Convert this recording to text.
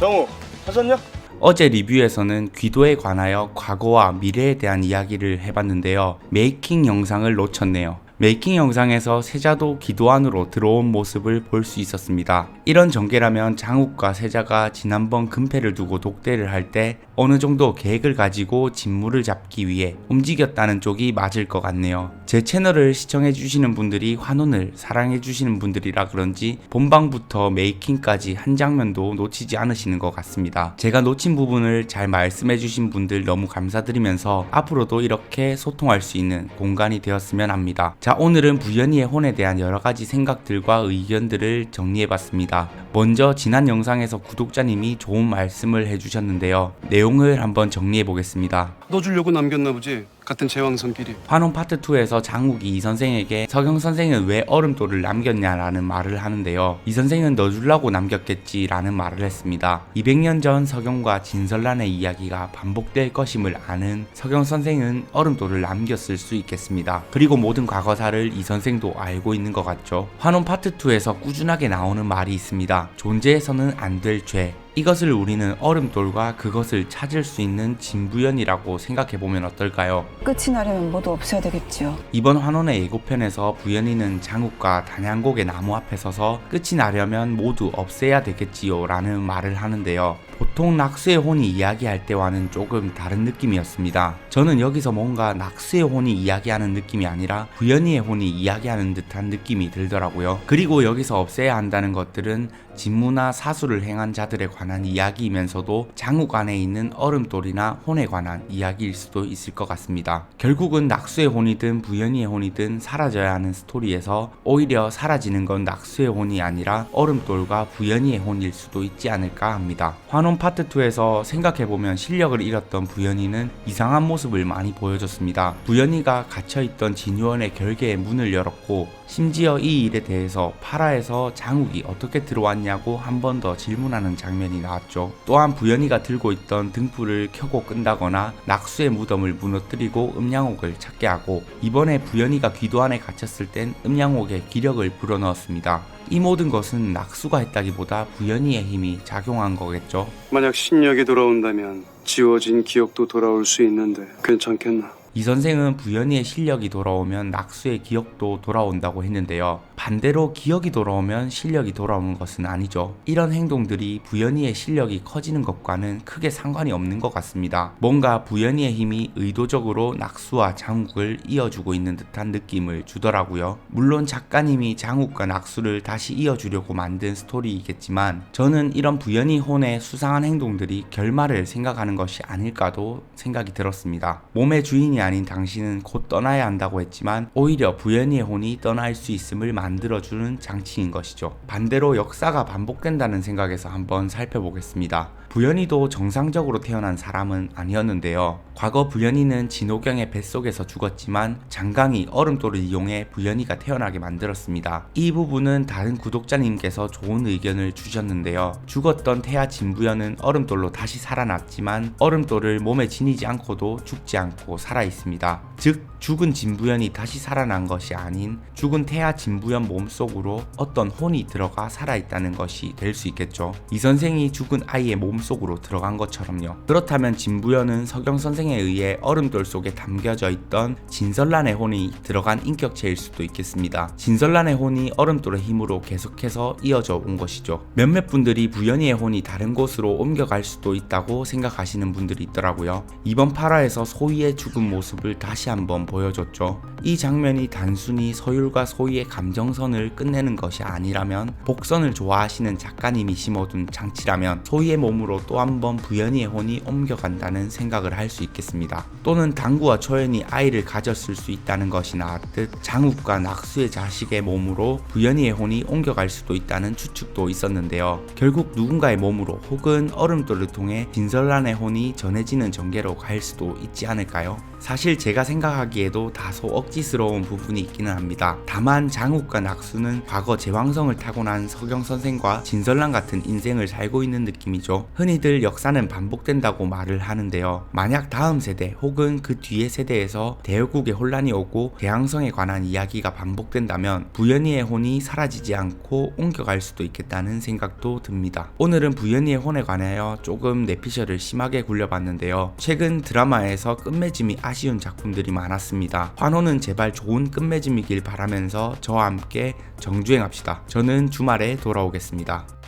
정우, 찾았냐? 어제 리뷰에서는 귀도에 관하여 과거와 미래에 대한 이야기를 해봤는데요. 메이킹 영상을 놓쳤네요. 메이킹 영상에서 세자도 기도 안으로 들어온 모습을 볼 수 있었습니다. 이런 전개라면 장욱과 세자가 지난번 금패를 두고 독대를 할 때 어느 정도 계획을 가지고 진무를 잡기 위해 움직였다는 쪽이 맞을 것 같네요. 제 채널을 시청해주시는 분들이 환혼을 사랑해주시는 분들이라 그런지 본방부터 메이킹까지 한 장면도 놓치지 않으시는 것 같습니다. 제가 놓친 부분을 잘 말씀해주신 분들 너무 감사드리면서 앞으로도 이렇게 소통할 수 있는 공간이 되었으면 합니다. 자, 오늘은 부연이의 혼에 대한 여러가지 생각들과 의견들을 정리해봤습니다. 먼저 지난 영상에서 구독자님이 좋은 말씀을 해주셨는데요. 내용을 한번 정리해보겠습니다. 너 주려고 남겼나 보지? 같은 제왕성끼리. 환혼 파트 2에서 장욱이 이 선생에게 서경 선생은 왜 얼음돌을 남겼냐라는 말을 하는데요. 이 선생은 너 주려고 남겼겠지 라는 말을 했습니다. 200년 전 서경과 진설란의 이야기가 반복될 것임을 아는 서경 선생은 얼음돌을 남겼을 수 있겠습니다. 그리고 모든 과거사를 이 선생도 알고 있는 것 같죠. 환혼 파트 2에서 꾸준하게 나오는 말이 있습니다. 존재해서는 안 될 죄. 이것을 우리는 얼음돌과 그것을 찾을 수 있는 진부연이라고 생각해보면 어떨까요? 끝이 나려면 모두 없애야 되겠지요. 이번 환혼의 예고편에서 부연이는 장욱과 단양곡의 나무 앞에 서서 끝이 나려면 모두 없애야 되겠지요 라는 말을 하는데요. 보통 낙수의 혼이 이야기할 때와는 조금 다른 느낌이었습니다. 저는 여기서 뭔가 낙수의 혼이 이야기하는 느낌이 아니라 부연이의 혼이 이야기하는 듯한 느낌이 들더라고요. 그리고 여기서 없애야 한다는 것들은 진무나 사수를 행한 자들에 관한 이야기이면서도 장욱 안에 있는 얼음돌이나 혼에 관한 이야기일 수도 있을 것 같습니다. 결국은 낙수의 혼이든 부연이의 혼이든 사라져야 하는 스토리에서 오히려 사라지는 건 낙수의 혼이 아니라 얼음돌과 부연이의 혼일 수도 있지 않을까 합니다. 환혼 파트 2에서 생각해보면 실력을 잃었던 부연이는 이상한 모습을 많이 보여줬습니다. 부연이가 갇혀있던 진유원의 결계의 문을 열었고 심지어 이 일에 대해서 파라에서 장욱이 어떻게 들어왔냐고 한 번 더 질문하는 장면이 나왔죠. 또한 부연이가 들고 있던 등불을 켜고 끈다거나 낙수의 무덤을 무너뜨리고 음양옥을 찾게 하고 이번에 부연이가 귀도 안에 갇혔을 땐 음양옥에 기력을 불어넣었습니다. 이 모든 것은 낙수가 했다기보다 부연이의 힘이 작용한 거겠죠. 만약 신력이 돌아온다면 지워진 기억도 돌아올 수 있는데 괜찮겠나? 이 선생은 부연이의 실력이 돌아오면 낙수의 기억도 돌아온다고 했는데요. 반대로 기억이 돌아오면 실력이 돌아오는 것은 아니죠. 이런 행동들이 부연이의 실력이 커지는 것과는 크게 상관이 없는 것 같습니다. 뭔가 부연이의 힘이 의도적으로 낙수와 장욱을 이어주고 있는 듯한 느낌을 주더라고요. 물론 작가님이 장욱과 낙수를 다시 이어주려고 만든 스토리이겠지만 저는 이런 부연이 혼의 수상한 행동들이 결말을 생각하는 것이 아닐까도 생각이 들었습니다. 몸의 주인이 아닌 당신은 곧 떠나야 한다고 했지만 오히려 부연이의 혼이 떠날 수 있음을 만들어주는 장치인 것이죠. 반대로 역사가 반복된다는 생각에서 한번 살펴보겠습니다. 부연이도 정상적으로 태어난 사람은 아니었는데요. 과거 부연이는 진호경의 뱃속에서 죽었지만 장강이 얼음돌을 이용해 부연이가 태어나게 만들었습니다. 이 부분은 다른 구독자님께서 좋은 의견을 주셨는데요. 죽었던 태아 진부연은 얼음돌로 다시 살아났지만 얼음돌을 몸에 지니지 않고도 죽지 않고 살아있습니다. 즉 죽은 진부연이 다시 살아난 것이 아닌 죽은 태아 진부연 몸속으로 어떤 혼이 들어가 살아있다는 것이 될 수 있겠죠. 이 선생이 죽은 아이의 몸속으로 들어간 것처럼요. 그렇다면 진부연은 서경 선생에 의해 얼음돌 속에 담겨져 있던 진설란의 혼이 들어간 인격체일 수도 있겠습니다. 진설란의 혼이 얼음돌의 힘으로 계속해서 이어져 온 것이죠. 몇몇 분들이 부연이의 혼이 다른 곳으로 옮겨갈 수도 있다고 생각하시는 분들이 있더라고요. 이번 8화에서 소희의 죽은 모습을 다시 한번 보여줬죠. 이 장면이 단순히 서율과 소희의 감정선을 끝내는 것이 아니라면 복선을 좋아하시는 작가님이 심어둔 장치라면 소희의 몸으로 또 한 번 부연이의 혼이 옮겨간다는 생각을 할 수 있겠습니다. 또는 당구와 초연이 아이를 가졌을 수 있다는 것이 나왔듯 장욱과 낙수의 자식의 몸으로 부연이의 혼이 옮겨갈 수도 있다는 추측도 있었는데요. 결국 누군가의 몸으로 혹은 얼음돌을 통해 진설란의 혼이 전해지는 전개로 갈 수도 있지 않을까요? 사실 제가 생각하기에도 다소 억지스러운 부분이 있기는 합니다. 다만 장욱과 신력과 낙수는 과거 제왕성을 타고난 서경 선생과 진설랑 같은 인생을 살고 있는 느낌이죠. 흔히들 역사는 반복된다고 말을 하는데요. 만약 다음 세대 혹은 그 뒤의 세대에서 대열국의 혼란이 오고 대왕성에 관한 이야기가 반복된다면 부연이의 혼이 사라지지 않고 옮겨갈 수도 있겠다는 생각도 듭니다. 오늘은 부연이의 혼에 관하여 조금 내피셜을 심하게 굴려봤는데요. 최근 드라마에서 끝맺음이 아쉬운 작품들이 많았습니다. 환호는 제발 좋은 끝맺음이길 바라면서 저와 함께 정주행합시다. 저는 주말에 돌아오겠습니다.